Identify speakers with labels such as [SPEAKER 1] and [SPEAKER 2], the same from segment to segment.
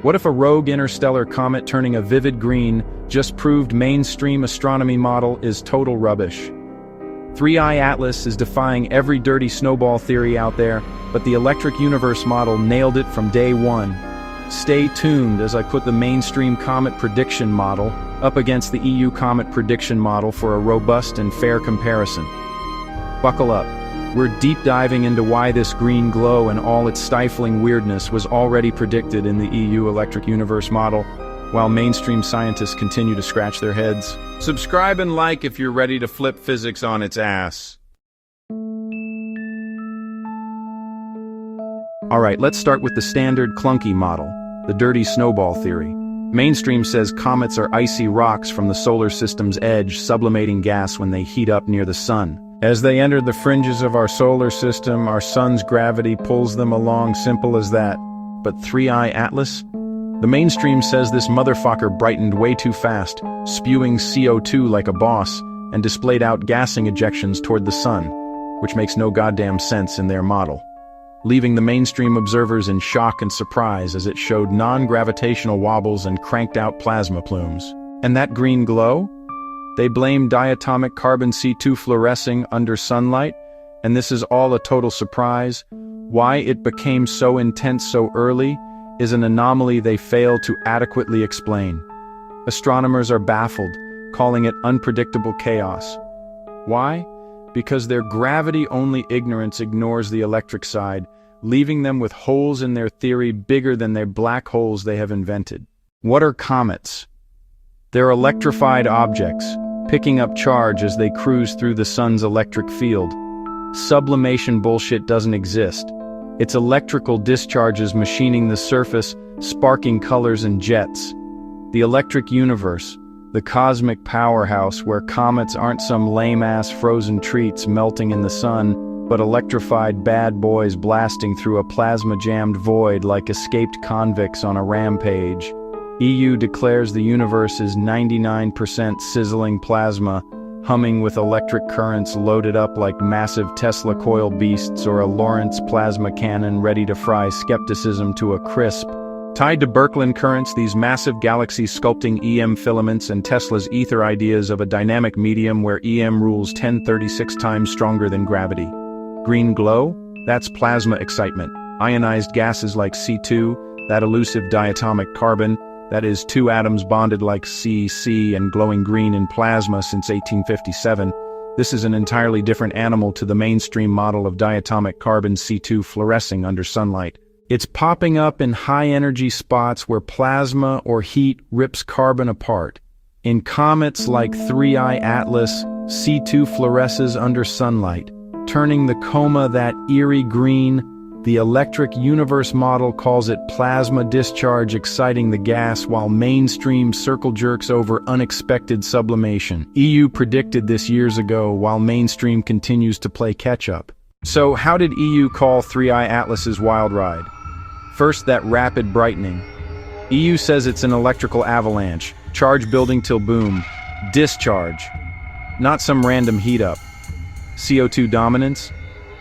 [SPEAKER 1] What if a rogue interstellar comet turning a vivid green just proved mainstream astronomy model is total rubbish? 3i Atlas is defying every dirty snowball theory out there, but the electric universe model nailed it from day one. Stay tuned as I put the mainstream comet prediction model up against the EU comet prediction model for a robust and fair comparison. Buckle up. We're deep diving into why this green glow and all its stifling weirdness was already predicted in the EU electric universe model, while mainstream scientists continue to scratch their heads. Subscribe and like if you're ready to flip physics on its ass. Alright, let's start with the standard clunky model, the dirty snowball theory. Mainstream says comets are icy rocks from the solar system's edge, sublimating gas when they heat up near the sun. As they enter the fringes of our solar system, our sun's gravity pulls them along, simple as that. But 3i Atlas? The mainstream says this motherfucker brightened way too fast, spewing CO2 like a boss, and displayed out gassing ejections toward the sun, which makes no goddamn sense in their model, leaving the mainstream observers in shock and surprise as it showed non-gravitational wobbles and cranked-out plasma plumes. And that green glow? They blame diatomic carbon C2 fluorescing under sunlight, and this is all a total surprise. Why it became so intense so early is an anomaly they fail to adequately explain. Astronomers are baffled, calling it unpredictable chaos. Why? Because their gravity-only ignorance ignores the electric side, leaving them with holes in their theory bigger than their black holes they have invented. What are comets? They're electrified objects, picking up charge as they cruise through the sun's electric field. Sublimation bullshit doesn't exist. It's electrical discharges machining the surface, sparking colors and jets. The electric universe, the cosmic powerhouse where comets aren't some lame-ass frozen treats melting in the sun, but electrified bad boys blasting through a plasma-jammed void like escaped convicts on a rampage. EU declares the universe is 99% sizzling plasma, humming with electric currents loaded up like massive Tesla coil beasts or a Lorentz plasma cannon ready to fry skepticism to a crisp. Tied to Birkeland currents, these massive galaxies sculpting EM filaments and Tesla's ether ideas of a dynamic medium where EM rules 1036 times stronger than gravity. Green glow? That's plasma excitement. Ionized gases like C2, that elusive diatomic carbon, that is, two atoms bonded like C and glowing green in plasma since 1857. This is an entirely different animal to the mainstream model of diatomic carbon C2 fluorescing under sunlight. It's popping up in high-energy spots where plasma or heat rips carbon apart. In comets like 3i Atlas, C2 fluoresces under sunlight, turning the coma that eerie green. The electric universe model calls it plasma discharge exciting the gas, while mainstream circle jerks over unexpected sublimation. EU predicted this years ago, while mainstream continues to play catch-up. So how did EU call 3i Atlas's wild ride? First, that rapid brightening. EU says it's an electrical avalanche, charge building till boom, discharge, not some random heat-up. CO2 dominance?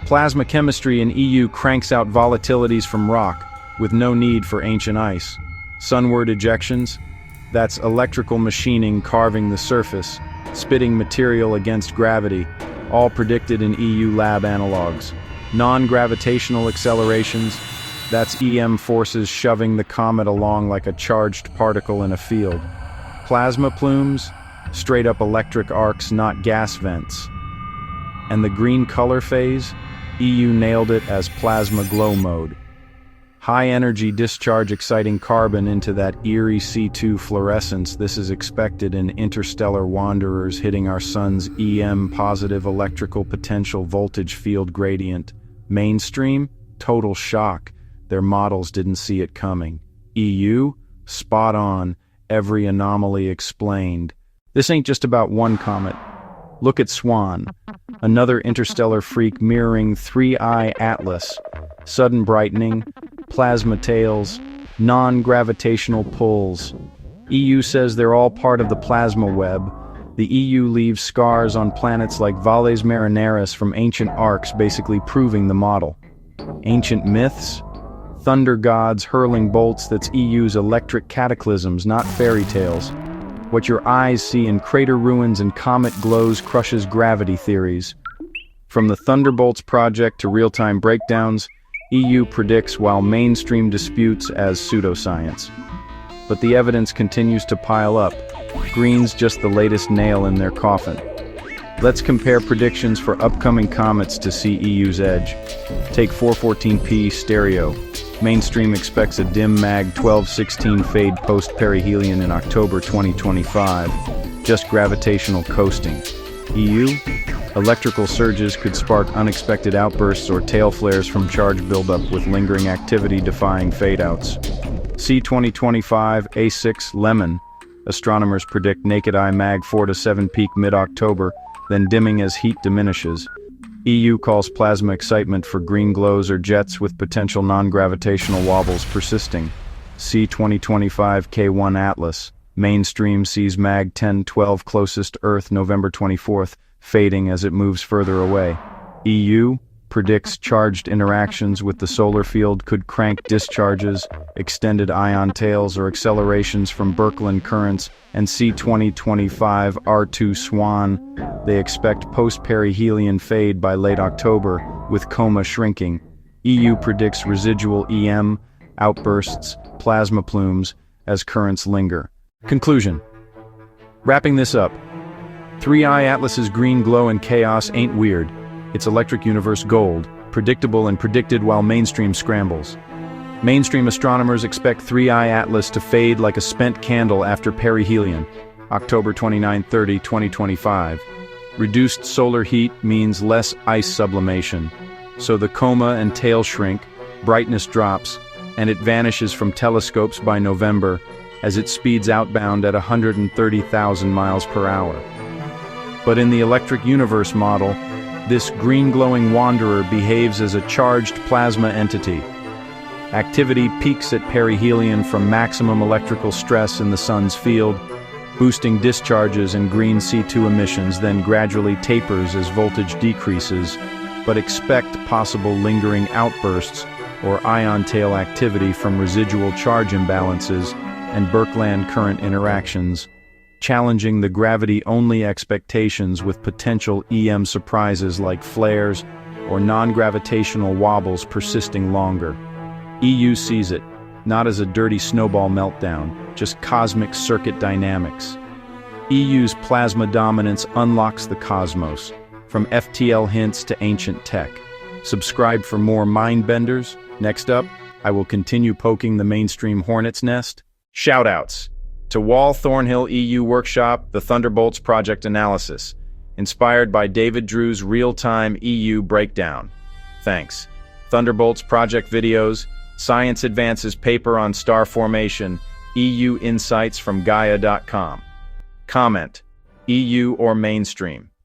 [SPEAKER 1] Plasma chemistry in EU cranks out volatilities from rock, with no need for ancient ice. Sunward ejections? That's electrical machining carving the surface, spitting material against gravity, all predicted in EU lab analogs. Non-gravitational accelerations? That's EM forces shoving the comet along like a charged particle in a field. Plasma plumes? Straight-up electric arcs, not gas vents. And the green color phase? EU nailed it as plasma glow mode. High-energy discharge exciting carbon into that eerie C2 fluorescence. This is expected in interstellar wanderers hitting our sun's EM positive electrical potential voltage field gradient. Mainstream? Total shock. Their models didn't see it coming. EU? Spot on. Every anomaly explained. This ain't just about one comet. Look at Swan, another interstellar freak mirroring 3i Atlas. Sudden brightening, plasma tails, non-gravitational pulls. EU says they're all part of the plasma web. The EU leaves scars on planets like Valles Marineris from ancient arcs, basically proving the model. Ancient myths? Thunder gods hurling bolts, that's EU's electric cataclysms, not fairy tales. What your eyes see in crater ruins and comet glows crushes gravity theories. From the Thunderbolts project to real-time breakdowns, EU predicts while mainstream disputes as pseudoscience. But the evidence continues to pile up. Green's just the latest nail in their coffin. Let's compare predictions for upcoming comets to see EU's edge. Take 414p stereo. Mainstream expects a dim mag 1216 fade post-perihelion in October 2025. Just gravitational coasting. EU? Electrical surges could spark unexpected outbursts or tail flares from charge buildup with lingering activity defying fade-outs. C 2025 A6 Lemon. Astronomers predict naked eye mag 4 to 7 peak mid-October, then dimming as heat diminishes. EU calls plasma excitement for green glows or jets with potential non-gravitational wobbles persisting. C 2025 K1 Atlas. Mainstream sees mag 1012 closest Earth November 24th, fading as it moves further away. EU predicts charged interactions with the solar field could crank discharges, extended ion tails, or accelerations from Birkeland currents, and C 2025 R2 Swan. They expect post-perihelion fade by late October, with coma shrinking. EU predicts residual EM, outbursts, plasma plumes, as currents linger. Conclusion. Wrapping this up, 3i Atlas's green glow and chaos ain't weird. It's electric universe gold, predictable and predicted while mainstream scrambles. Mainstream astronomers expect 3i Atlas to fade like a spent candle after perihelion, October 29-30, 2025. Reduced solar heat means less ice sublimation, so the coma and tail shrink, brightness drops, and it vanishes from telescopes by November as it speeds outbound at 130,000 miles per hour. But in the electric universe model, this green-glowing wanderer behaves as a charged plasma entity. Activity peaks at perihelion from maximum electrical stress in the sun's field, boosting discharges and green C2 emissions, then gradually tapers as voltage decreases, but expect possible lingering outbursts or ion tail activity from residual charge imbalances and Birkeland current interactions, challenging the gravity-only expectations with potential EM surprises like flares or non-gravitational wobbles persisting longer. EU sees it, not as a dirty snowball meltdown, just cosmic circuit dynamics. EU's plasma dominance unlocks the cosmos, from FTL hints to ancient tech. Subscribe for more mind-benders. Next up, I will continue poking the mainstream hornet's nest. Shoutouts to Wall Thornhill EU Workshop, the Thunderbolts Project Analysis, inspired by David Drew's real-time EU breakdown. Thanks. Thunderbolts Project videos, Science Advances paper on star formation, EU insights from Gaia.com. Comment, EU or mainstream?